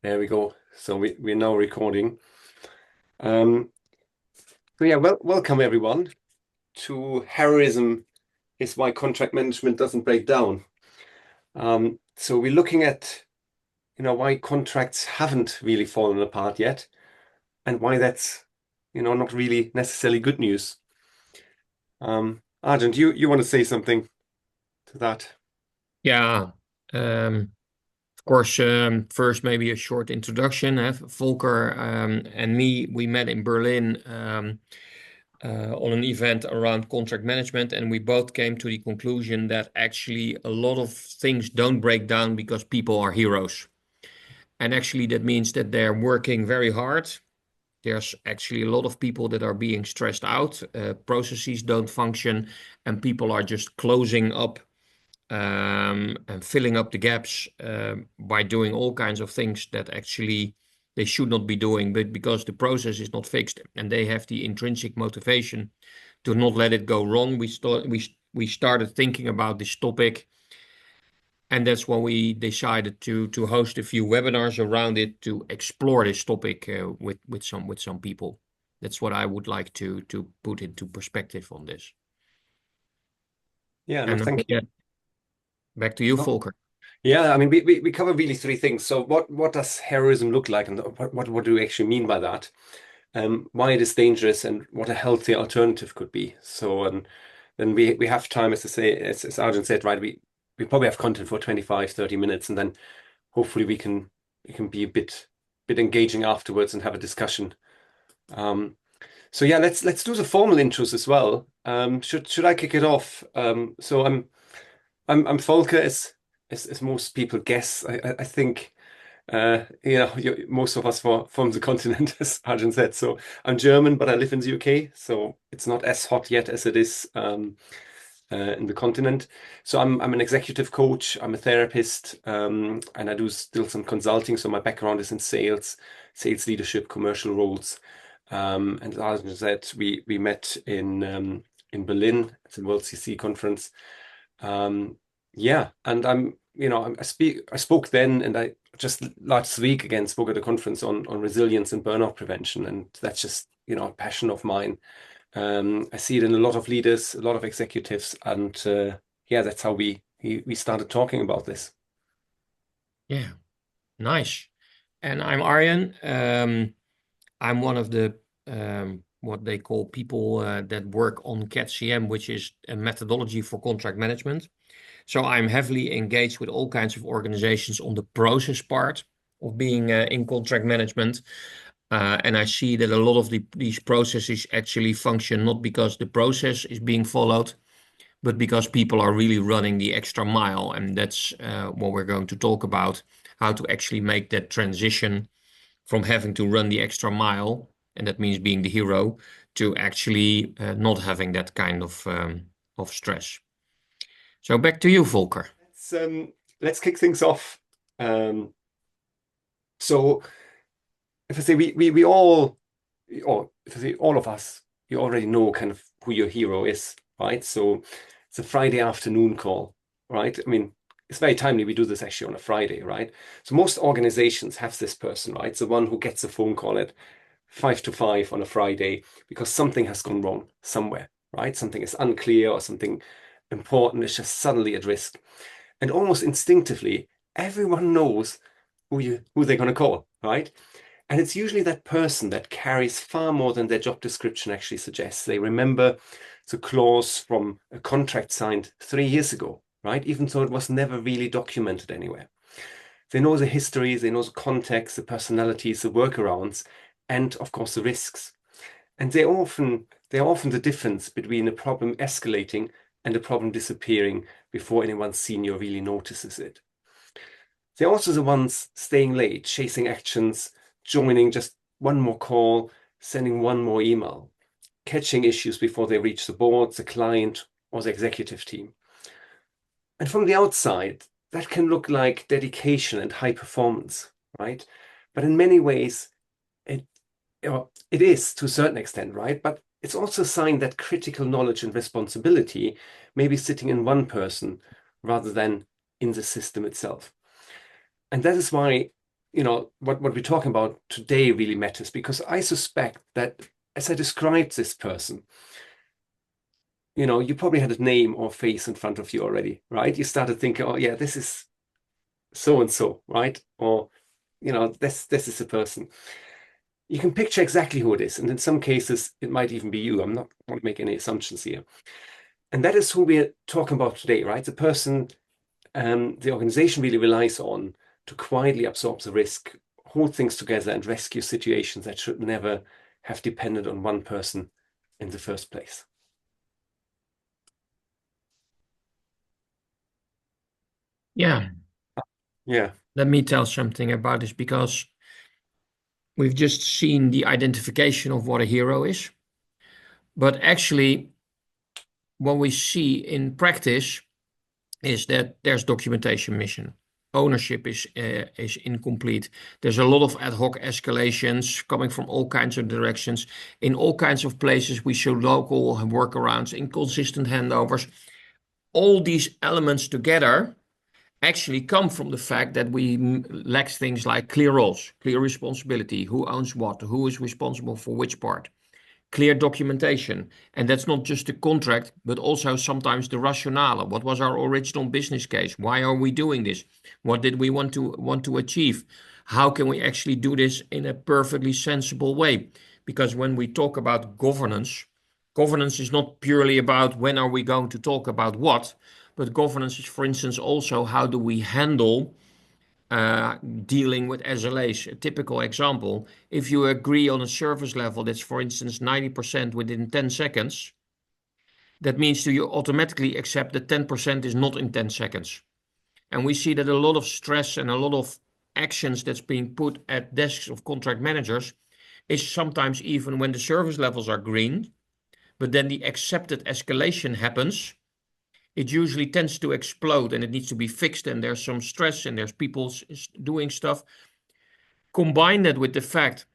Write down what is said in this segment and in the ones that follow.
There we go. So we're now recording. Um, welcome everyone to Heroism is why contract management doesn't break down. So we're looking at, why contracts haven't really fallen apart yet and why that's, not really necessarily good news. Arjen, do you want to say something to that? Yeah, of course, first maybe a short introduction. Volker and me, we met in Berlin on an event around contract management, and we both came to the conclusion that actually a lot of things don't break down because people are heroes. And actually, that means that they're working very hard. There's actually a lot of people that are being stressed out, processes don't function, and people are just closing up and filling up the gaps by doing all kinds of things that actually they should not be doing, but because the process is not fixed and they have the intrinsic motivation to not let it go wrong, we started thinking about this topic, and that's when we decided to host a few webinars around it to explore this topic with some people. That's what I would like to put into perspective on this. Yeah, no, And thank you. yeah, back to you, No. Volker. Yeah, I mean, we cover really three things. So what does heroism look like, and what do we actually mean by that? Why it is dangerous and what a healthy alternative could be. So then we have time, as I say, as Arjun said, right? We probably have content for 25, 30 minutes, and then hopefully we can be a bit engaging afterwards and have a discussion. Um, so yeah, let's do the formal intros as well. Should I kick it off? So I'm Volker, as most people guess. I think. Most of us from the continent, as Arjen said. So I'm German, but I live in the UK, so it's not as hot yet as it is in the continent. So I'm an executive coach, I'm a therapist, and I do still some consulting. So my background is in sales leadership, commercial roles. And as Arjen said, we met in Berlin at the World CC conference. Um, yeah, and I spoke then, and I just last week again spoke at a conference on resilience and burnout prevention, and that's just a passion of mine. I see it in a lot of leaders, a lot of executives, and yeah, that's how we started talking about this. Yeah, nice. And I'm Arjen. I'm one of the what they call people that work on CAT-CM, which is a methodology for contract management. So I'm heavily engaged with all kinds of organizations on the process part of being in contract management. And I see that a lot of these processes actually function not because the process is being followed, but because people are really running the extra mile. And that's what we're going to talk about, how to actually make that transition from having to run the extra mile, and that means being the hero, to actually not having that kind of stress. So back to you, Volker. Let's kick things off. Um, so if I say we all, or if I say all of us, you already know kind of who your hero is, right? So it's a Friday afternoon call, right? I mean, it's very timely. We do this actually on a Friday, right? So most organizations have this person, right? It's the one who gets a phone call at 5 to 5 on a Friday because something has gone wrong somewhere, right? Something is unclear or something important is just suddenly at risk. And almost instinctively, everyone knows who they're going to call, right? And it's usually that person that carries far more than their job description actually suggests. They remember the clause from a contract signed 3 years ago, right? Even though it was never really documented anywhere. They know the history, they know the context, the personalities, the workarounds, and of course the risks. And they're often the difference between a problem escalating and a problem disappearing before anyone senior really notices it. They're also the ones staying late, chasing actions, joining just one more call, sending one more email, catching issues before they reach the board, the client, or the executive team. And from the outside, that can look like dedication and high performance, right? But in many ways, it, it is to a certain extent, right? But it's also a sign that critical knowledge and responsibility may be sitting in one person rather than in the system itself. And that is why, what we're talking about today really matters, because I suspect that as I described this person, you probably had a name or face in front of you already, right? You started thinking, oh yeah, this is so and so, right? Or this is a person. You can picture exactly who it is, and in some cases, it might even be you. I'm not want to make any assumptions here. And that is who we're talking about today, right? The person the organization really relies on to quietly absorb the risk, hold things together, and rescue situations that should never have depended on one person in the first place. Yeah, Yeah, let me tell something about this because we've just seen the identification of what a hero is. But actually, what we see in practice is that there's documentation missing. Ownership is incomplete. There's a lot of ad hoc escalations coming from all kinds of directions. In all kinds of places, we show local workarounds, inconsistent handovers. All these elements together actually come from the fact that we lack things like clear roles, clear responsibility, who owns what, who is responsible for which part, clear documentation. And that's not just the contract, but also sometimes the rationale. What was our original business case? Why are we doing this? What did we want to achieve? How can we actually do this in a perfectly sensible way? Because when we talk about governance, governance is not purely about when are we going to talk about what, but governance is, for instance, also how do we handle dealing with SLAs. A typical example, if you agree on a service level that's, for instance, 90% within 10 seconds, that means do you automatically accept that 10% is not in 10 seconds. And we see that a lot of stress and a lot of actions that's being put at desks of contract managers is sometimes even when the service levels are green, but then the accepted escalation happens, it usually tends to explode and it needs to be fixed, and there's some stress and there's people doing stuff. Combine that with the fact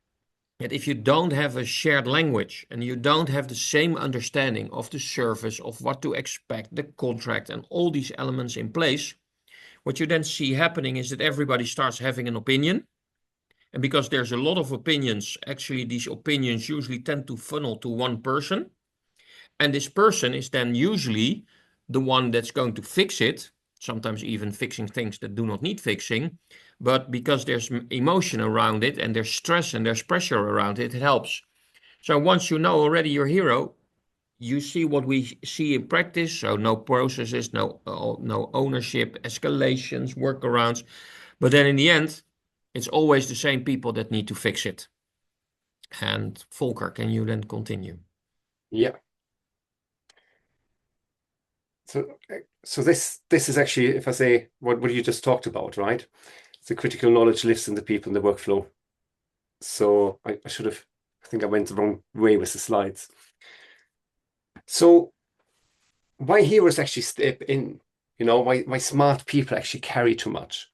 that if you don't have a shared language and you don't have the same understanding of the service, of what to expect, the contract, and all these elements in place, what you then see happening is that everybody starts having an opinion. And because there's a lot of opinions, actually, these opinions usually tend to funnel to one person. And this person is then usually the one that's going to fix it, sometimes even fixing things that do not need fixing. But because there's emotion around it and there's stress and there's pressure around it, it helps. So once you know already your hero, you see what we see in practice. So no processes, no ownership, escalations, workarounds. But then in the end, it's always the same people that need to fix it. And Volker, can you then continue? yeah. So this is actually, if I say what you just talked about, right? The critical knowledge lives in the people in the workflow. So I should have, I think I went the wrong way with the slides. So why heroes actually step in, why smart people actually carry too much.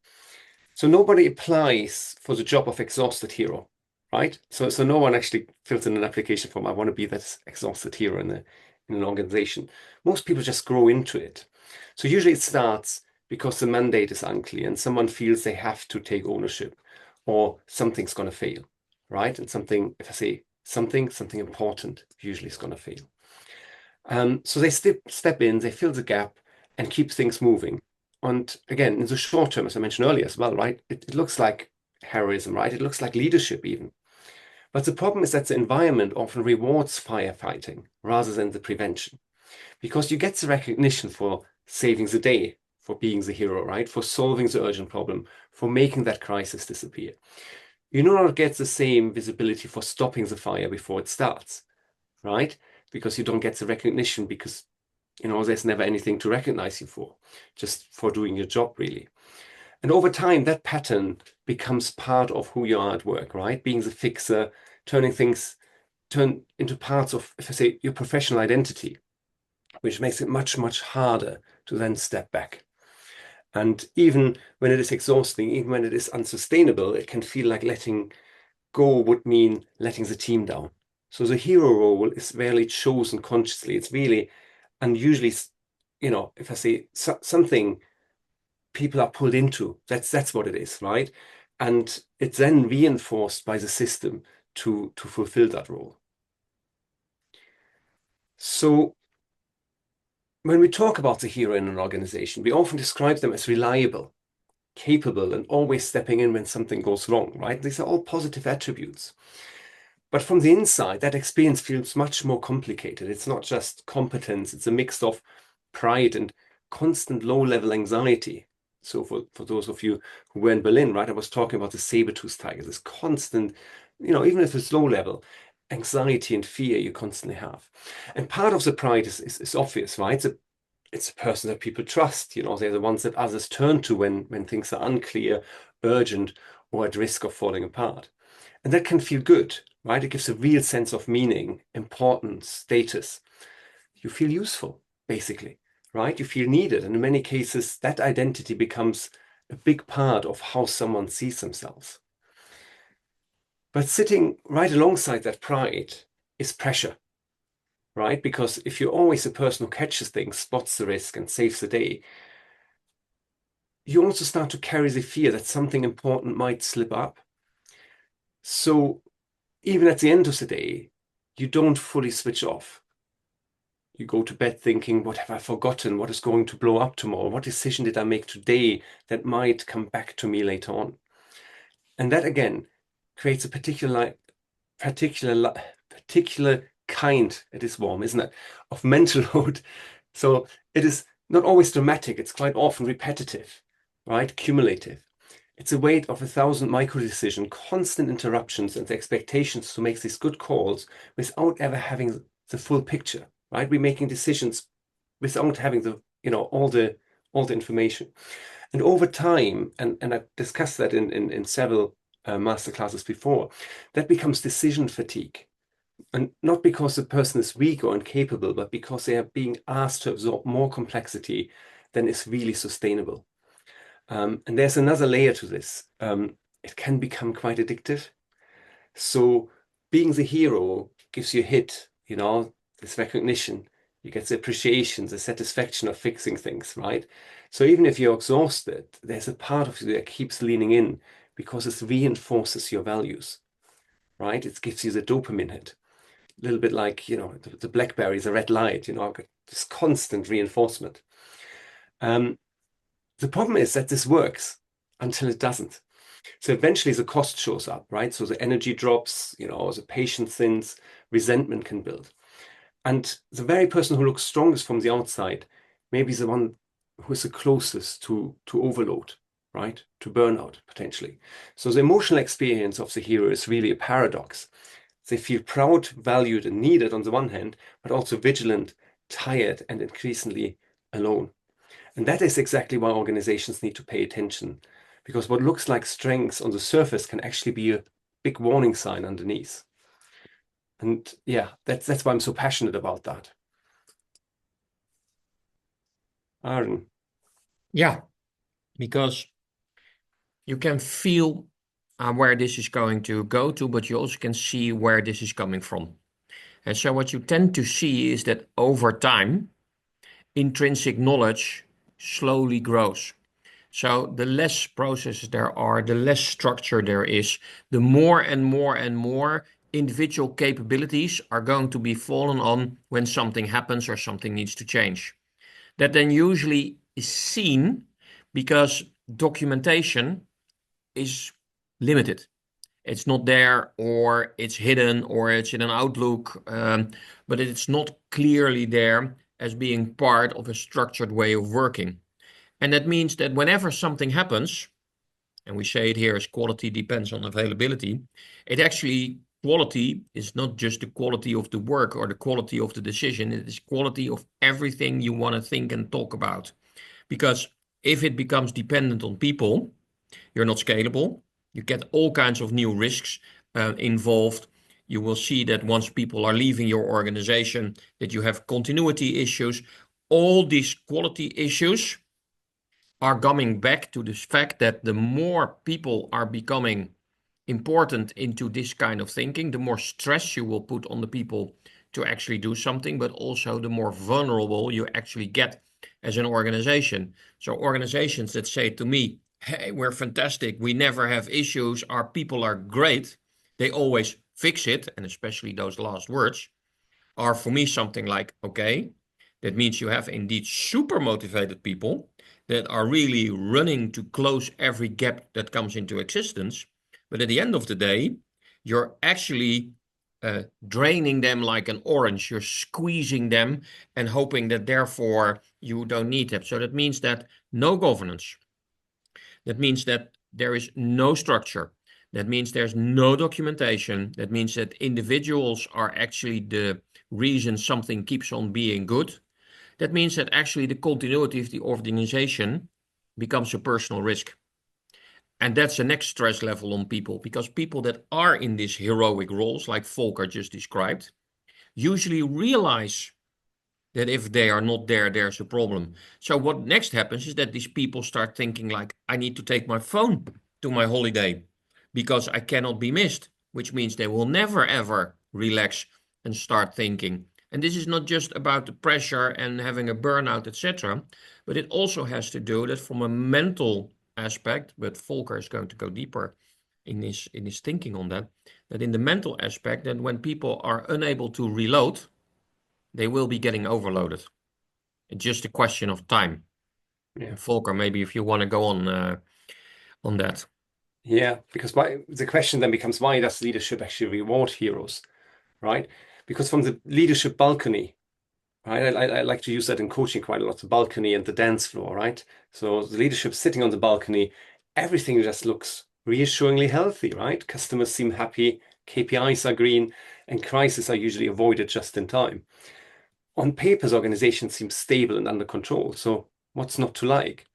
So nobody applies for the job of exhausted hero, right? So no one actually fills in an application form. I want to be that exhausted hero in an organization. Most people just grow into it. So usually it starts because the mandate is unclear and someone feels they have to take ownership or something's going to fail, right? And something, if I say something important, usually is going to fail. So they step in, they fill the gap and keep things moving. And again, in the short term, as I mentioned earlier as well, right, it looks like heroism, right? It looks like leadership even. But the problem is that the environment often rewards firefighting rather than the prevention, because you get the recognition for saving the day, for being the hero, right? For solving the urgent problem, for making that crisis disappear. You do not get the same visibility for stopping the fire before it starts, right? Because you don't get the recognition because there's never anything to recognize you for, just for doing your job, really. And over time, that pattern becomes part of who you are at work, right? Being the fixer, turn into parts of, if I say, your professional identity, which makes it much, much harder to then step back. And even when it is exhausting, even when it is unsustainable, it can feel like letting go would mean letting the team down. So the hero role is rarely chosen consciously. It's really, and usually, if I say something people are pulled into, that's what it is, right? And it's then reinforced by the system to fulfill that role. So when we talk about the hero in an organization, we often describe them as reliable, capable, and always stepping in when something goes wrong, right? These are all positive attributes. But from the inside, that experience feels much more complicated. It's not just competence, it's a mix of pride and constant low-level anxiety. So for those of you who were in Berlin, right, I was talking about the saber-tooth tiger, this constant, even if it's low level, anxiety and fear you constantly have. And part of the pride is obvious, right? It's a person that people trust. They're the ones that others turn to when things are unclear, urgent, or at risk of falling apart. And that can feel good, right? It gives a real sense of meaning, importance, status. You feel useful, basically, right? You feel needed. And in many cases, that identity becomes a big part of how someone sees themselves. But sitting right alongside that pride is pressure, right? Because if you're always the person who catches things, spots the risk, and saves the day, you also start to carry the fear that something important might slip up. So even at the end of the day, you don't fully switch off. You go to bed thinking, what have I forgotten? What is going to blow up tomorrow? What decision did I make today that might come back to me later on? And that again creates a particular kind, it is warm, isn't it, of mental load. So it is not always dramatic, it's quite often repetitive, right? Cumulative. It's a weight of 1,000 micro decisions, constant interruptions, and the expectations to make these good calls without ever having the full picture, right? We're making decisions without having all the information. And over time, and I've discussed that in several masterclasses before, that becomes decision fatigue. And not because the person is weak or incapable, but because they are being asked to absorb more complexity than is really sustainable. And there's another layer to this. It can become quite addictive. So being the hero gives you a hit, this recognition. You get the appreciation, the satisfaction of fixing things, right? So even if you're exhausted, there's a part of you that keeps leaning in because it reinforces your values, right? It gives you the dopamine hit. A little bit like, the BlackBerry is a red light, this constant reinforcement. The problem is that this works until it doesn't. So eventually the cost shows up, right? So the energy drops, the patience thins, resentment can build. And the very person who looks strongest from the outside maybe is the one who is the closest to overload, right? To burnout, potentially. So the emotional experience of the hero is really a paradox. They feel proud, valued, and needed on the one hand, but also vigilant, tired, and increasingly alone. And that is exactly why organizations need to pay attention, because what looks like strengths on the surface can actually be a big warning sign underneath. And yeah, that's why I'm so passionate about that. Arjen. Yeah, because you can feel where this is going to go to, but you also can see where this is coming from. And so what you tend to see is that over time, intrinsic knowledge slowly grows. So the less processes there are, the less structure there is, the more and more and more individual capabilities are going to be fallen on when something happens or something needs to change. That then usually is seen because documentation is limited. It's not there, or it's hidden, or it's in an Outlook, but it's not clearly there as being part of a structured way of working. And that means that whenever something happens, and we say it here as quality depends on availability, it actually, quality is not just the quality of the work or the quality of the decision, it is quality of everything you want to think and talk about. Because if it becomes dependent on people, you're not scalable. You get all kinds of new risks involved. You will see that once people are leaving your organization, that you have continuity issues. All these quality issues are coming back to this fact that the more people are becoming important into this kind of thinking, the more stress you will put on the people to actually do something, but also the more vulnerable you actually get as an organization. So organizations that say to me, hey, we're fantastic, we never have issues, our people are great, they always fix it, and especially those last words are for me something like, okay, that means you have indeed super motivated people that are really running to close every gap that comes into existence. But at the end of the day, you're actually draining them like an orange. You're squeezing them and hoping that therefore you don't need them. So that means that no governance. That means that there is no structure. That means there's no documentation. That means that individuals are actually the reason something keeps on being good. That means that actually the continuity of the organization becomes a personal risk. And that's the next stress level on people, because people that are in these heroic roles, like Volker just described, usually realize that if they are not there, there's a problem. So what next happens is that these people start thinking like, I need to take my phone to my holiday because I cannot be missed, which means they will never ever relax and start thinking. And this is not just about the pressure and having a burnout, etc., but it also has to do that from a mental aspect, but Volker is going to go deeper in his thinking on that, that in the mental aspect, that when people are unable to reload, they will be getting overloaded. It's just a question of time. Yeah. Volker, maybe if you want to go on that. Yeah, because the question then becomes, why does leadership actually reward heroes, right? Because from the leadership balcony, right? I like to use that in coaching quite a lot, the balcony and the dance floor, right? So the leadership sitting on the balcony, everything just looks reassuringly healthy, right? Customers seem happy, KPIs are green, and crises are usually avoided just in time. On papers, organizations seem stable and under control. So what's not to like?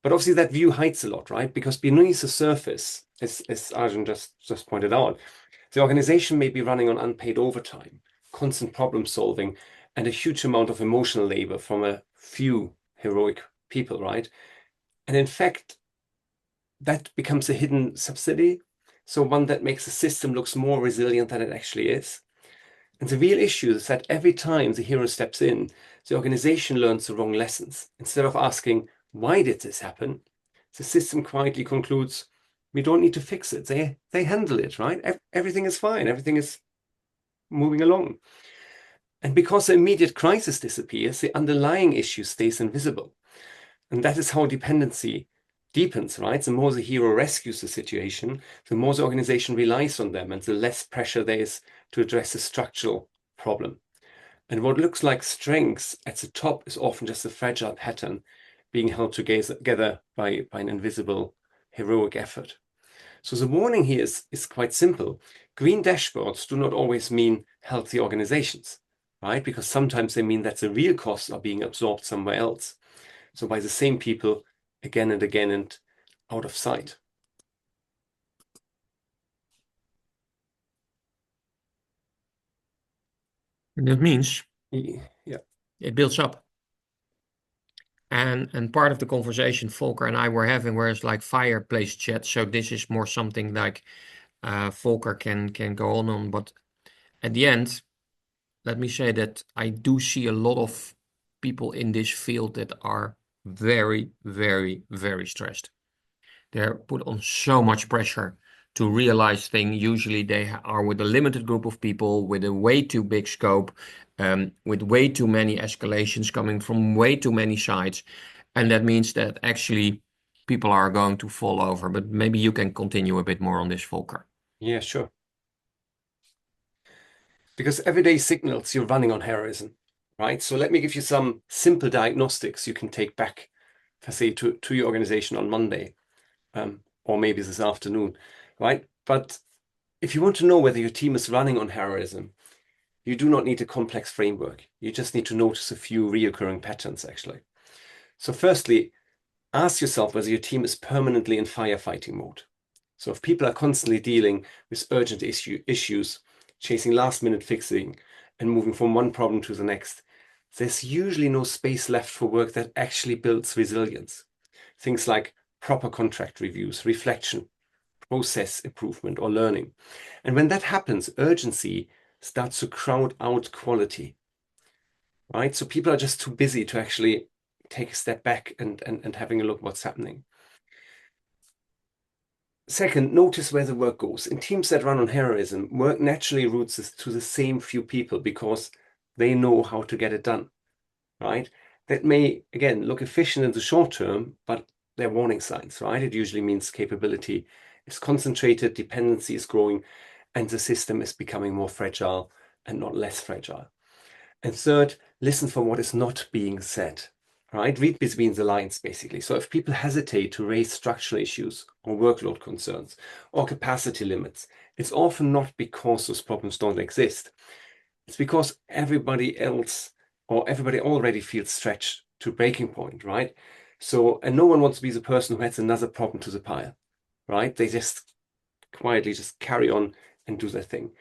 But obviously that view hides a lot, right? Because beneath the surface, as Arjen just pointed out, the organization may be running on unpaid overtime, constant problem solving, and a huge amount of emotional labor from a few heroic people, right? And in fact, that becomes a hidden subsidy. So one that makes the system looks more resilient than it actually is. And the real issue is that every time the hero steps in, the organization learns the wrong lessons. Instead of asking, why did this happen? The system quietly concludes, we don't need to fix it. They handle it, right? Everything is fine. Everything is moving along. And because the immediate crisis disappears, the underlying issue stays invisible. And that is how dependency deepens, right? The more the hero rescues the situation, the more the organization relies on them and the less pressure there is to address the structural problem. And what looks like strength at the top is often just a fragile pattern being held together by an invisible heroic effort. So the warning here is quite simple. Green dashboards do not always mean healthy organizations, right? Because sometimes they mean that the real costs are being absorbed somewhere else. So by the same people again and again and out of sight. And that means Yeah. it builds up. And part of the conversation Volker and I were having was like fireplace chat. So this is more something like Volker can go on. But at the end, let me say that I do see a lot of people in this field that are very, very, very stressed. They're put on so much pressure to realize things. Usually they are with a limited group of people with a way too big scope, with way too many escalations coming from way too many sides. And that means that actually people are going to fall over. But maybe you can continue a bit more on this, Volker. Yeah, sure. Because every day signals you're running on heroism, right? So let me give you some simple diagnostics you can take back, per se, to your organization on Monday, or maybe this afternoon, right? But if you want to know whether your team is running on heroism, you do not need a complex framework. You just need to notice a few reoccurring patterns, actually. So firstly, ask yourself whether your team is permanently in firefighting mode. So if people are constantly dealing with urgent issues, chasing last-minute fixing, and moving from one problem to the next, there's usually no space left for work that actually builds resilience. Things like proper contract reviews, reflection, process improvement, or learning. And when that happens, urgency starts to crowd out quality, right? So people are just too busy to actually take a step back and having a look what's happening. Second, notice where the work goes. In teams that run on heroism, work naturally routes to the same few people because they know how to get it done, right? That may, again, look efficient in the short term, but they're warning signs, right? It usually means capability is concentrated, dependency is growing, and the system is becoming more fragile and not less fragile. And third, listen for what is not being said, right? Read between the lines, basically. So if people hesitate to raise structural issues or workload concerns or capacity limits, it's often not because those problems don't exist. It's because everybody else or everybody already feels stretched to breaking point, right? So, and no one wants to be the person who adds another problem to the pile, right? They just quietly just carry on and do their thing.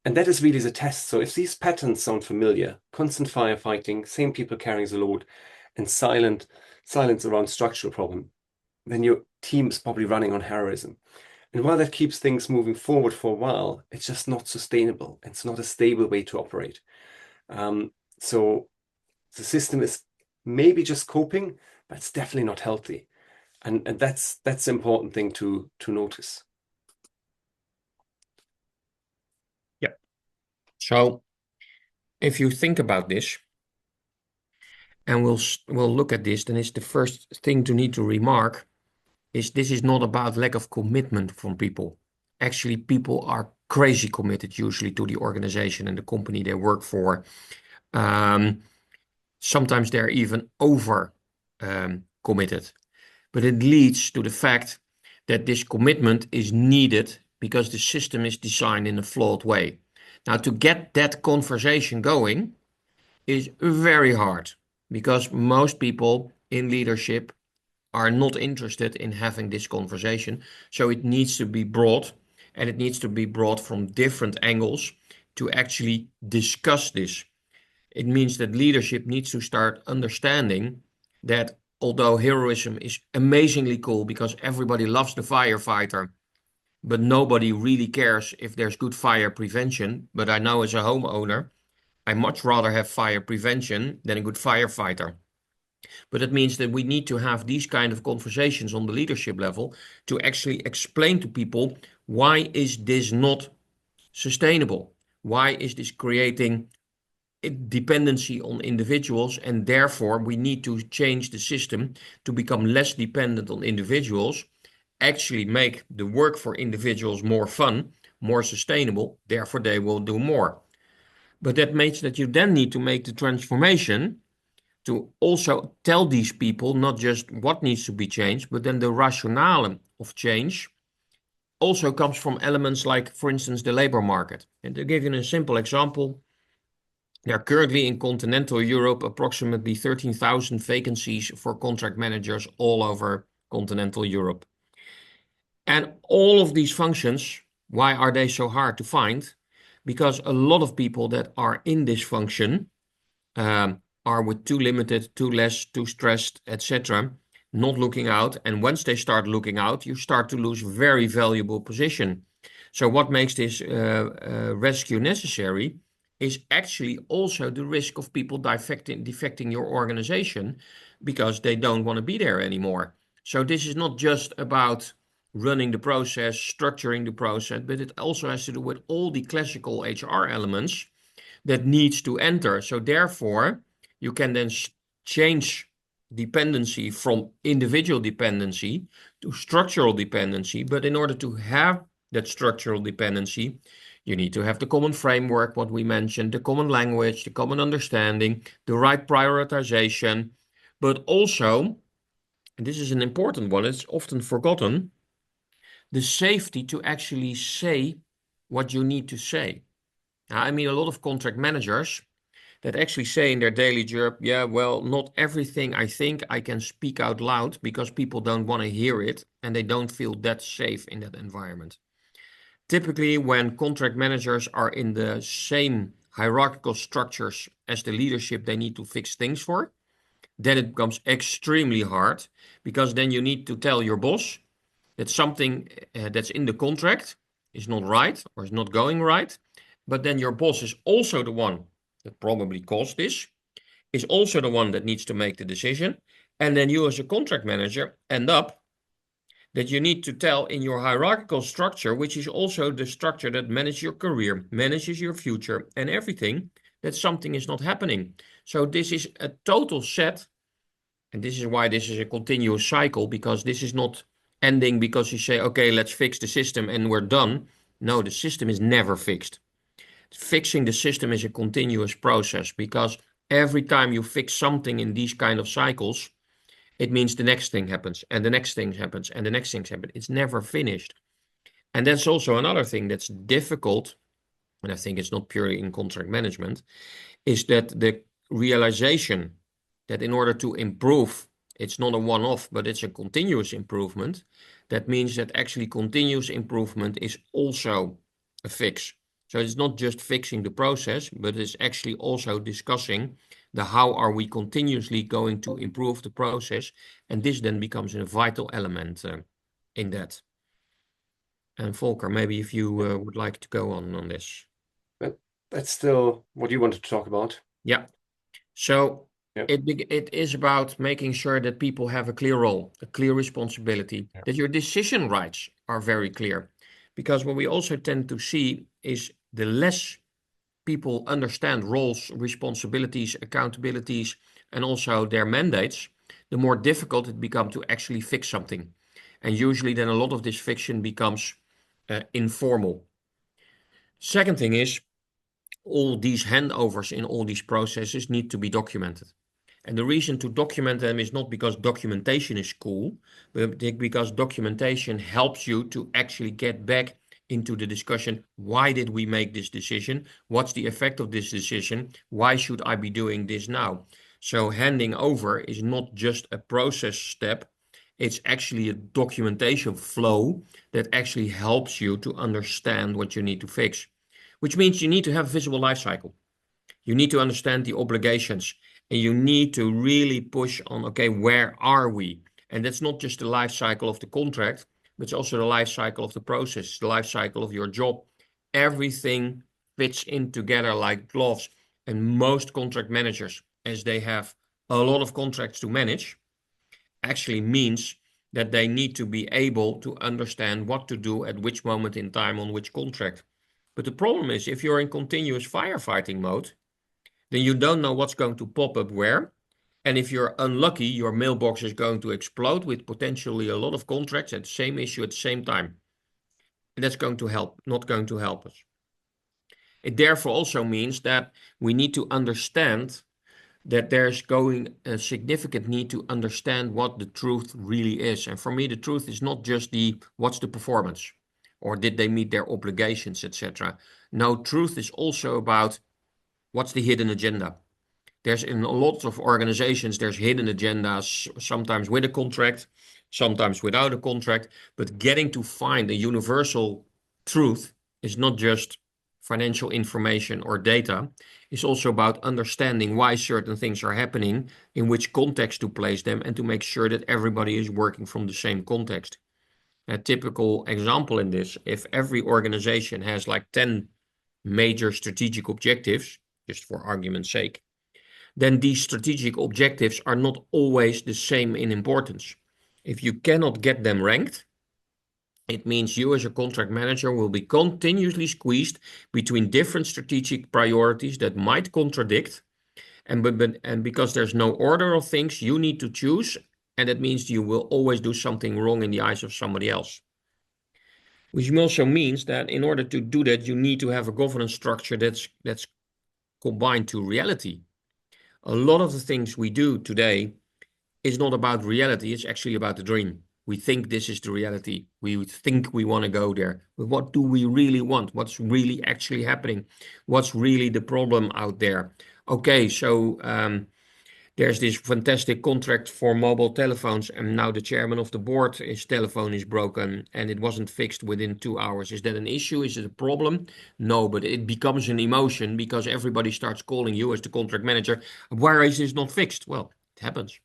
And that is really the test. So if these patterns sound familiar, constant firefighting, same people carrying the load, and silence around structural problem, then your team is probably running on heroism. And while that keeps things moving forward for a while, it's just not sustainable. It's not a stable way to operate. So the system is maybe just coping, but it's definitely not healthy. And that's the important thing to notice. Yeah. So if you think about this, and we'll look at this, then it's the first thing to need to remark is this is not about lack of commitment from people. Actually, people are crazy committed usually to the organization and the company they work for. Sometimes they're even over committed. But it leads to the fact that this commitment is needed because the system is designed in a flawed way. Now, to get that conversation going is very hard because most people in leadership are not interested in having this conversation. So it needs to be brought, and it needs to be brought from different angles to actually discuss this. It means that leadership needs to start understanding that although heroism is amazingly cool because everybody loves the firefighter, but nobody really cares if there's good fire prevention. But I know as a homeowner, I much rather have fire prevention than a good firefighter. But it means that we need to have these kind of conversations on the leadership level to actually explain to people, why is this not sustainable? Why is this creating dependency on individuals, and therefore we need to change the system to become less dependent on individuals, actually make the work for individuals more fun, more sustainable, therefore they will do more. But that means that you then need to make the transformation to also tell these people not just what needs to be changed, but then the rationale of change also comes from elements like, for instance, the labor market. And to give you a simple example, there are currently in continental Europe approximately 13,000 vacancies for contract managers all over continental Europe. And all of these functions, why are they so hard to find? Because a lot of people that are in this function are with too limited, too less, too stressed, etc., not looking out. And once they start looking out, you start to lose very valuable position. So what makes this rescue necessary is actually also the risk of people defecting your organization because they don't want to be there anymore. So this is not just about running the process, structuring the process, but it also has to do with all the classical HR elements that needs to enter. So therefore, you can then change dependency from individual dependency to structural dependency. But in order to have that structural dependency, you need to have the common framework, what we mentioned, the common language, the common understanding, the right prioritization, but also, and this is an important one, it's often forgotten, the safety to actually say what you need to say. Now, I mean, a lot of contract managers that actually say in their daily job, yeah, well, not everything I think I can speak out loud because people don't want to hear it and they don't feel that safe in that environment. Typically, when contract managers are in the same hierarchical structures as the leadership they need to fix things for, then it becomes extremely hard because then you need to tell your boss that something that's in the contract is not right or is not going right. But then your boss is also the one that probably caused this, is also the one that needs to make the decision. And then you as a contract manager end up that you need to tell in your hierarchical structure, which is also the structure that manages your career, manages your future and everything, that something is not happening. So this is a total set. And this is why this is a continuous cycle, because this is not ending because you say, okay, let's fix the system and we're done. No, the system is never fixed. Fixing the system is a continuous process, because every time you fix something in these kind of cycles, it means the next thing happens and the next thing happens and the next thing happens. It's never finished. And that's also another thing that's difficult, and I think it's not purely in contract management, is that the realization that in order to improve, it's not a one-off, but it's a continuous improvement. That means that actually continuous improvement is also a fix. So it's not just fixing the process, but it's actually also discussing the how are we continuously going to improve the process. And this then becomes a vital element in that. And Volker, maybe if you would like to go on this. But that's still what you wanted to talk about. Yeah. So Yeah. it is about making sure that people have a clear role, a clear responsibility, Yeah. that your decision rights are very clear. Because what we also tend to see is the less people understand roles, responsibilities, accountabilities, and also their mandates, the more difficult it becomes to actually fix something. And usually then a lot of this fiction becomes informal. Second thing is, all these handovers in all these processes need to be documented. And the reason to document them is not because documentation is cool, but because documentation helps you to actually get back into the discussion. Why did we make this decision? What's the effect of this decision? Why should I be doing this now? So handing over is not just a process step. It's actually a documentation flow that actually helps you to understand what you need to fix, which means you need to have a visible life cycle. You need to understand the obligations, and you need to really push on, okay, where are we? And that's not just the life cycle of the contract, but it's also the life cycle of the process, the life cycle of your job. Everything fits in together like gloves. And most contract managers, as they have a lot of contracts to manage, actually means that they need to be able to understand what to do at which moment in time on which contract. But the problem is, if you're in continuous firefighting mode, then you don't know what's going to pop up where. And if you're unlucky, your mailbox is going to explode with potentially a lot of contracts at the same issue at the same time. And that's going to help, not going to help us. It therefore also means that we need to understand that there's going a significant need to understand what the truth really is. And for me, the truth is not just what's the performance, or did they meet their obligations, etc. No, truth is also about what's the hidden agenda. There's in a lot of organizations, there's hidden agendas, sometimes with a contract, sometimes without a contract, but getting to find a universal truth is not just financial information or data. It's also about understanding why certain things are happening, in which context to place them, and to make sure that everybody is working from the same context. A typical example in this, if every organization has like 10 major strategic objectives, just for argument's sake, then these strategic objectives are not always the same in importance. If you cannot get them ranked, it means you as a contract manager will be continuously squeezed between different strategic priorities that might contradict. And because there's no order of things, you need to choose. And that means you will always do something wrong in the eyes of somebody else. Which also means that in order to do that, you need to have a governance structure that's combined to reality. A lot of the things we do today is not about reality, it's actually about the dream. We think this is the reality. We think we want to go there. But what do we really want? What's really actually happening? What's really the problem out there? Okay, so there's this fantastic contract for mobile telephones, and now the chairman of the board, his telephone is broken and it wasn't fixed within 2 hours. Is that an issue? Is it a problem? No, but it becomes an emotion because everybody starts calling you as the contract manager. Why is this not fixed? Well, it happens.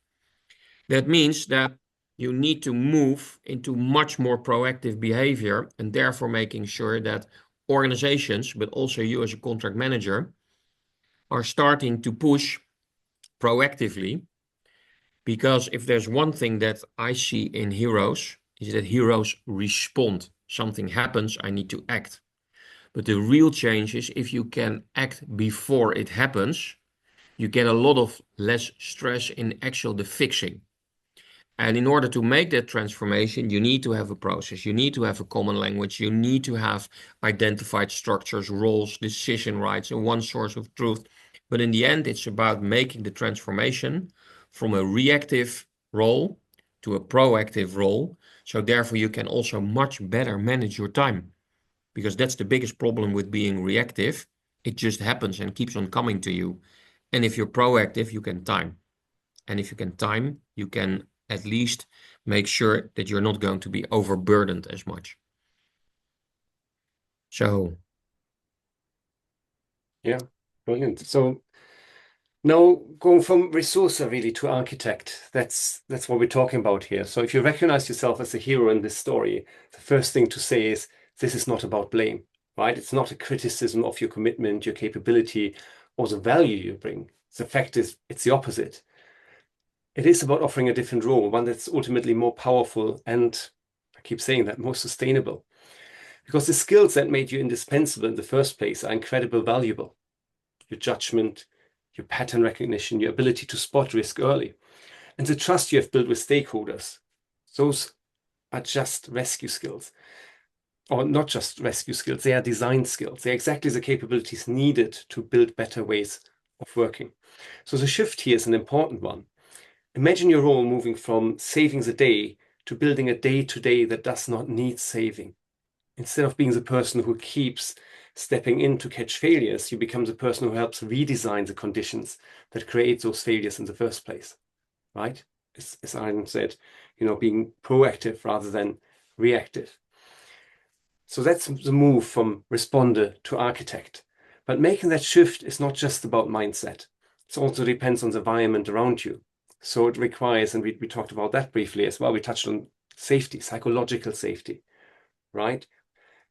That means that you need to move into much more proactive behavior, and therefore making sure that organizations, but also you as a contract manager, are starting to push proactively. Because if there's one thing that I see in Heroes, is that heroes respond. Something happens, I need to act. But the real change is if you can act before it happens, you get a lot of less stress in actual the fixing. And in order to make that transformation, you need to have a process. You need to have a common language. You need to have identified structures, roles, decision rights, and one source of truth. But in the end, it's about making the transformation from a reactive role to a proactive role. So therefore, you can also much better manage your time, because that's the biggest problem with being reactive. It just happens and keeps on coming to you. And if you're proactive, you can time. And if you can time, you can at least make sure that you're not going to be overburdened as much. So, Yeah, brilliant. So now going from resourcer really to architect, that's what we're talking about here. So if you recognize yourself as a hero in this story, the first thing to say is this is not about blame, right? It's not a criticism of your commitment, your capability, or the value you bring. The fact is, it's the opposite. It is about offering a different role, one that's ultimately more powerful and, I keep saying that, more sustainable. Because the skills that made you indispensable in the first place are incredibly valuable. Your judgment, your pattern recognition, your ability to spot risk early, and the trust you have built with stakeholders. Those are just rescue skills. Or not just rescue skills, they are design skills. They're exactly the capabilities needed to build better ways of working. So the shift here is an important one. Imagine your role moving from saving the day to building a day-to-day that does not need saving. Instead of being the person who keeps stepping in to catch failures, you become the person who helps redesign the conditions that create those failures in the first place, right? As Arjen said, being proactive rather than reactive. So that's the move from responder to architect. But making that shift is not just about mindset. It also depends on the environment around you. So it requires, and we talked about that briefly as well, we touched on safety, psychological safety, right?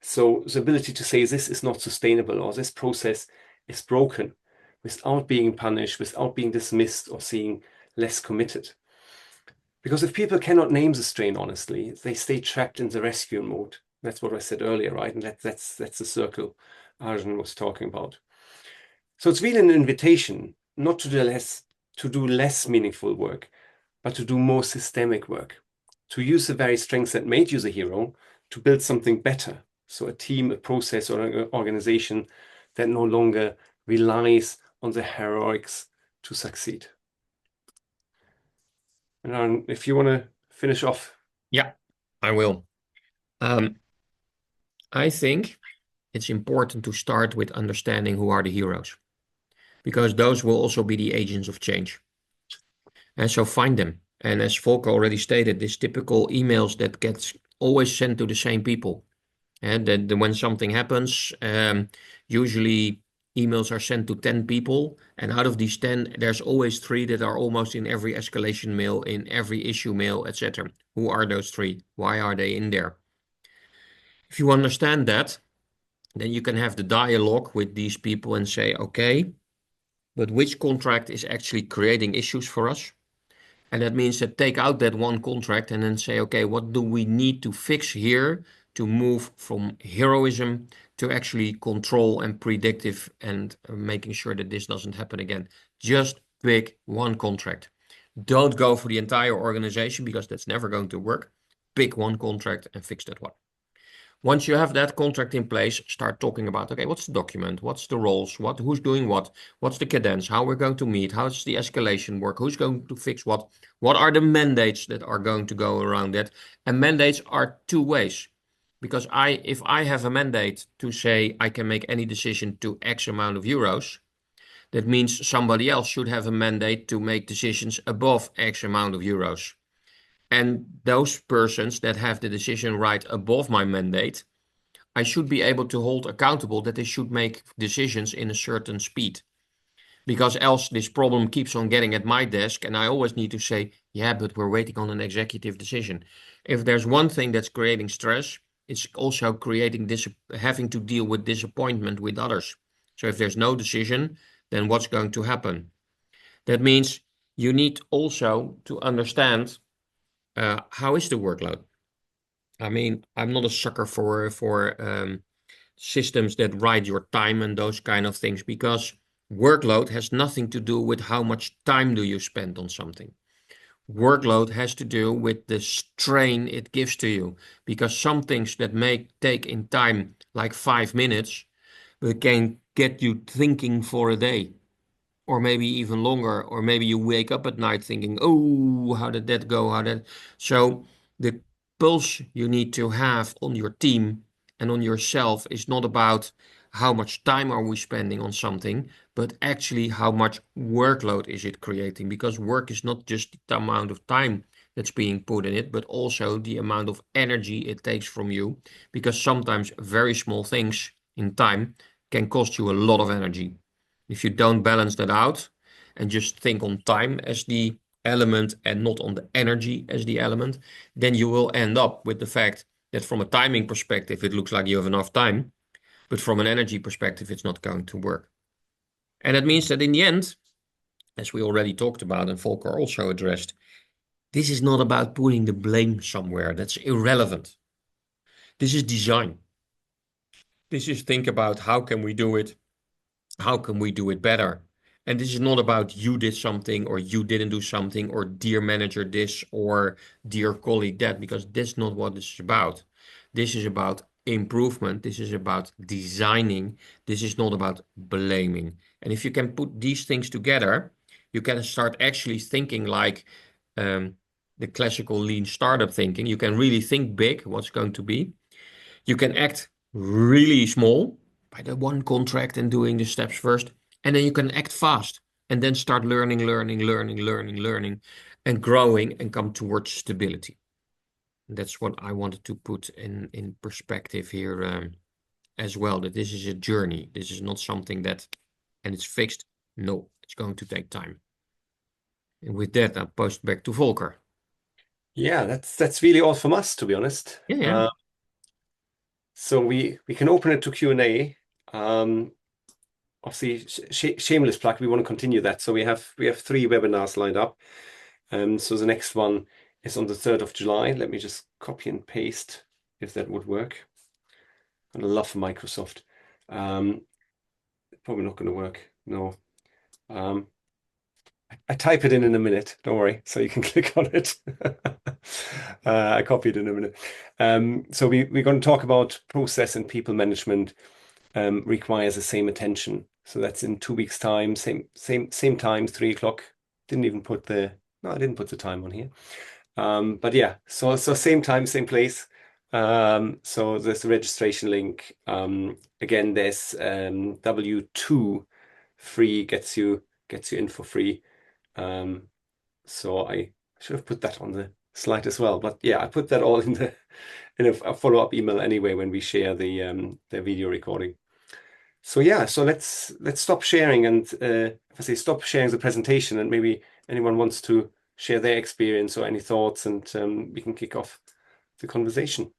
So the ability to say this is not sustainable or this process is broken without being punished, without being dismissed or seeing less committed. Because if people cannot name the strain honestly, they stay trapped in the rescue mode. That's what I said earlier, right? And that's the circle Arjen was talking about. So it's really an invitation not to do less meaningful work, but to do more systemic work, to use the very strengths that made you the hero to build something better. So a team, a process, or an organization that no longer relies on the heroics to succeed. And if you want to finish off. yeah, I will. I think it's important to start with understanding who are the heroes, because those will also be the agents of change. And so find them. And as Volker already stated, this typical emails that gets always sent to the same people. And then when something happens, usually emails are sent to 10 people. And out of these 10, there's always three that are almost in every escalation mail, in every issue mail, etc. Who are those three? Why are they in there? If you understand that, then you can have the dialogue with these people and say, okay, but which contract is actually creating issues for us? And that means that take out that one contract and then say, okay, what do we need to fix here to move from heroism to actually control and predictive and making sure that this doesn't happen again. Just pick one contract. Don't go for the entire organization because that's never going to work. Pick one contract and fix that one. Once you have that contract in place, start talking about, okay, what's the document? What's the roles? Who's doing what? What's the cadence? How we're going to meet? How's the escalation work? Who's going to fix what? What are the mandates that are going to go around that? And mandates are two ways. Because if I have a mandate to say I can make any decision to X amount of euros, that means somebody else should have a mandate to make decisions above X amount of euros. And those persons that have the decision right above my mandate, I should be able to hold accountable that they should make decisions in a certain speed. Because else this problem keeps on getting at my desk and I always need to say, yeah, but we're waiting on an executive decision. If there's one thing that's creating stress, it's also creating having to deal with disappointment with others. So if there's no decision, then what's going to happen? That means you need also to understand how is the workload? I mean, I'm not a sucker for systems that write your time and those kind of things because workload has nothing to do with how much time do you spend on something. Workload has to do with the strain it gives to you because some things that may take in time like 5 minutes, but can get you thinking for a day or maybe even longer, or maybe you wake up at night thinking, oh, how did that go? How did so the pulse you need to have on your team and on yourself is not about how much time are we spending on something, but actually how much workload is it creating? Because work is not just the amount of time that's being put in it, but also the amount of energy it takes from you. Because sometimes very small things in time can cost you a lot of energy. If you don't balance that out and just think on time as the element and not on the energy as the element, then you will end up with the fact that from a timing perspective, it looks like you have enough time, but from an energy perspective, it's not going to work. And that means that in the end, as we already talked about and Volker also addressed, this is not about putting the blame somewhere. That's irrelevant. This is design. This is think about how can we do it? How can we do it better? And this is not about you did something or you didn't do something or dear manager this or dear colleague that, because that's not what this is about. This is about improvement. This is about designing. This is not about blaming. And if you can put these things together, you can start actually thinking like um, the classical lean startup thinking. You can really think big, what's going to be. You can act really small by the one contract and doing the steps first. And then you can act fast and then start learning, and growing and come towards stability. That's what I wanted to put in perspective here as well, that this is a journey. This is not something that, and it's fixed. No, it's going to take time. And with that, I post back to Volker. Yeah, that's really all from us, to be honest. Yeah, yeah. So we can open it to Q&A. Obviously, shameless plug. We want to continue that. So we have 3 webinars lined up. So the next one is on the 3rd of July. Let me just copy and paste if that would work. I love Microsoft. Probably not going to work. No. I type it in a minute. Don't worry. So you can click on it. I copied in a minute. So we're going to talk about process and people management requires the same attention. So that's in 2 weeks' time, same time, 3 o'clock. Didn't even put the no, I didn't put the time on here. But yeah, so same time, same place. So there's the registration link. Again, there's W2 free gets you in for free. So I should have put that on the slide as well. But yeah, I put that all in a follow-up email anyway when we share the video recording. So yeah, so let's stop sharing and if I say stop sharing the presentation and maybe anyone wants to share their experience or any thoughts and we can kick off the conversation.